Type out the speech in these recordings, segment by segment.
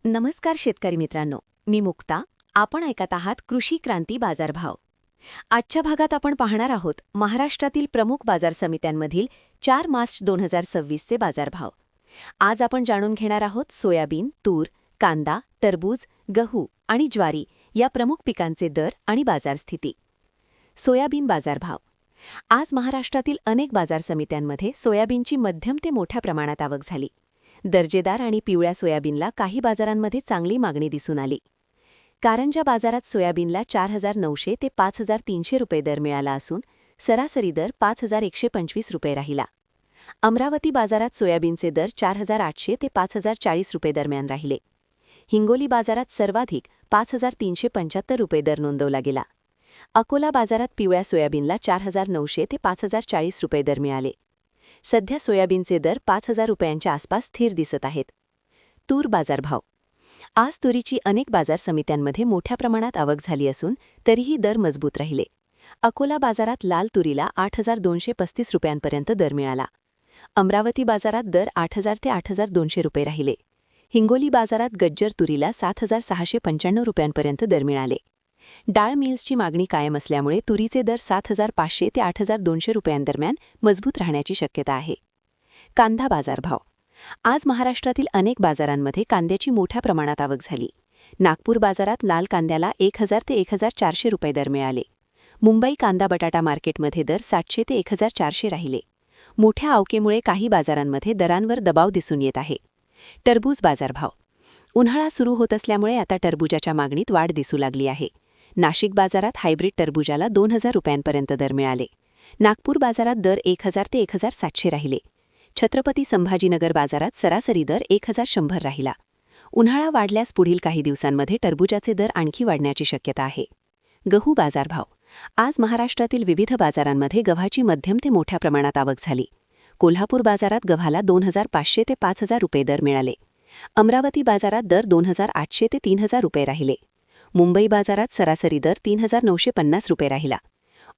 नमस्कार शेतकरी मित्रांनो, मी मुक्ता. आपण ऐकत आहात कृषी क्रांती बाजारभाव. आजच्या भागात आपण पाहणार आहोत महाराष्ट्रातील प्रमुख बाजार समित्यांमधील 4 मार्च 2026 चे बाजारभाव. आज आपण जाणून घेणार आहोत सोयाबीन, तूर, कांदा, टरबूज, गहू आणि ज्वारी या प्रमुख पिकांचे दर आणि बाजार स्थिती. सोयाबीन बाजारभाव. आज महाराष्ट्रातील अनेक बाजार समित्यांमध्ये सोयाबीनची मध्यम ते मोठ्या प्रमाणात आवक झाली. दर्जेदार आणि पिवळ्या सोयाबीनला काही बाजारांमध्ये चांगली मागणी दिसून आली. कारंजा बाजारात सोयाबीनला 4,900 ते 5,300 रुपये दर मिळाला असून सरासरी दर 5,125 रुपये राहिला. अमरावती बाजारात सोयाबीनचे दर 4,800 ते 5,040 रुपये दरम्यान राहिले. हिंगोली बाजारात सर्वाधिक 5,375 रुपये दर नोंदवला गेला. अकोला बाजारात पिवळ्या सोयाबीनला 4,900 ते 5,040 रुपये दर मिळाले. सध्या सोयाबीनचे दर 5,000 रुपयांच्या आसपास स्थिर दिसत आहेत. तूर बाजारभाव. आज तुरीची अनेक बाजार समित्यांमध्ये मोठ्या प्रमाणात आवक झाली असून तरीही दर मजबूत राहिले. अकोला बाजारात लाल तुरीला 8,235 रुपयांपर्यंत दर मिळाला. अमरावती बाजारात दर 8,000 ते 8,200 रुपये राहिले. हिंगोली बाजारात गज्जर तुरीला 7,695 रुपयांपर्यंत दर मिळाले. डाळ मिल्सची मागणी कायम असल्यामुळे तुरीचे दर 7,500 ते 8,200 रुपयांदरम्यान मजबूत राहण्याची शक्यता आहे. कांदा बाजारभाव. आज महाराष्ट्रातील अनेक बाजारांमध्ये कांद्याची मोठ्या प्रमाणात आवक झाली. नागपूर बाजारात लाल कांद्याला 1,000 ते 1,400 रुपये दर मिळाले. मुंबई कांदा बटाटा मार्केटमध्ये दर 700 ते 1,400 राहिले. मोठ्या आवकेमुळे काही बाजारांमध्ये दरांवर दबाव दिसून येत आहे. टरबूज बाजारभाव. उन्हाळा सुरू होत असल्यामुळे आता टरबूजाच्या मागणीत वाढ दिसू लागली आहे. नाशिक बाजारात हायब्रिड टरबूजाला 2,000 रुपयांपर्यंत दर मिळाले. नागपूर बाजारात दर 1,000 ते 1,700 राहिले. छत्रपती संभाजीनगर बाजारात सरासरी दर 1,100 राहिला. उन्हाळा वाढल्यास पुढील काही दिवसांमध्ये टरबूजाचे दर आणखी वाढण्याची शक्यता आहे. गहू बाजारभाव. आज महाराष्ट्रातील विविध बाजारांमध्ये गव्हाची मध्यम ते मोठ्या प्रमाणात आवक झाली. कोल्हापूर बाजारात गव्हाला 2,500 ते 5,000 रुपये दर मिळाले. अमरावती बाजारात दर 2,800 ते 3,000 रुपये राहिले. मुंबई बाजारात सरासरी दर 3,950 रुपये राहिला.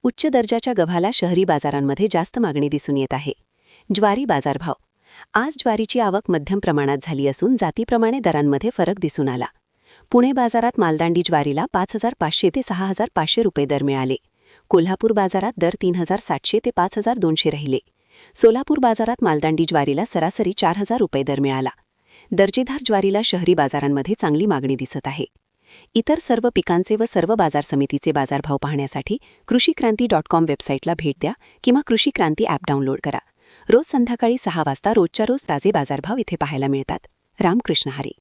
उच्च दर्जाच्या गव्हाला शहरी बाजारांमध्ये जास्त मागणी दिसून येत आहे. ज्वारी बाजारभाव. आज ज्वारीची आवक मध्यम प्रमाणात झाली असून जातीप्रमाणे दरांमध्ये फरक दिसून आला. पुणे बाजारात मालदांडी ज्वारीला 5,500 ते 6,500 रुपये दर मिळाले. कोल्हापूर बाजारात दर 3,700 ते 5,200 राहिले. सोलापूर बाजारात मालदांडी ज्वारीला सरासरी 4,000 रुपये दर मिळाला. दर्जेदार ज्वारीला शहरी बाजारांमध्ये चांगली मागणी दिसत आहे. इतर सर्व पिकांचे व सर्व बाजार समितीचे बाजारभाव पाहण्यासाठी कृषीक्रांती.com वेबसाईटला भेट द्या किंवा कृषी क्रांती ॲप डाउनलोड करा. रोज संध्याकाळी 6 वाजता रोजच्या रोज ताजे बाजारभाव इथे पाहायला मिळतात. रामकृष्ण हरी.